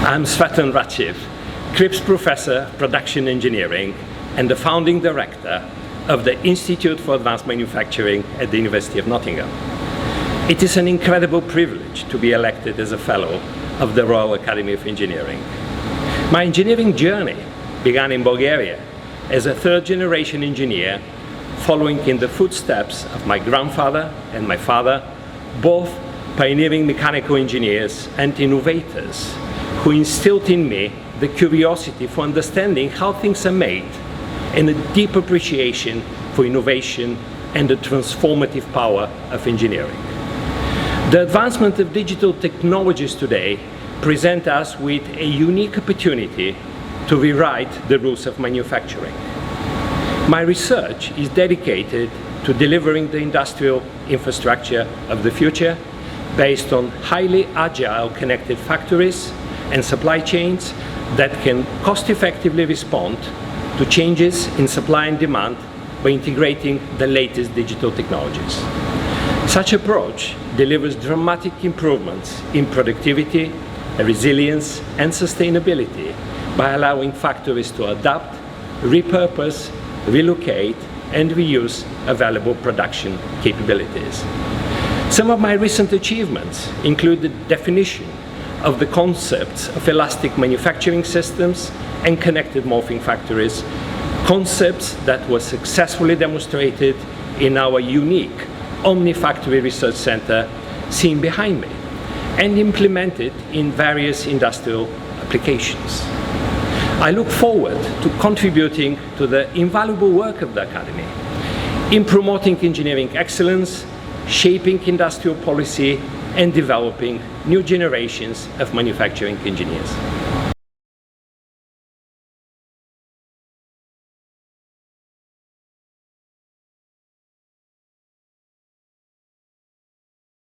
I'm Svetan Ratchev, Cripps Professor of Production Engineering and the founding director of the Institute for Advanced Manufacturing at the University of Nottingham. It is an incredible privilege to be elected as a Fellow of the Royal Academy of Engineering. My engineering journey began in Bulgaria as a third-generation engineer, following in the footsteps of my grandfather and my father, both pioneering mechanical engineers and innovators who instilled in me the curiosity for understanding how things are made and a deep appreciation for innovation and the transformative power of engineering. The advancement of digital technologies today present us with a unique opportunity to rewrite the rules of manufacturing. My research is dedicated to delivering the industrial infrastructure of the future based on highly agile connected factories and supply chains that can cost-effectively respond to changes in supply and demand by integrating the latest digital technologies. Such approach delivers dramatic improvements in productivity, resilience, and sustainability by allowing factories to adapt, repurpose, relocate, and reuse available production capabilities. Some of my recent achievements include the definition of the concepts of elastic manufacturing systems and connected morphing factories, concepts that were successfully demonstrated in our unique Omni-Factory Research Center seen behind me and implemented in various industrial applications. I look forward to contributing to the invaluable work of the Academy in promoting engineering excellence, shaping industrial policy, and developing new generations of manufacturing engineers.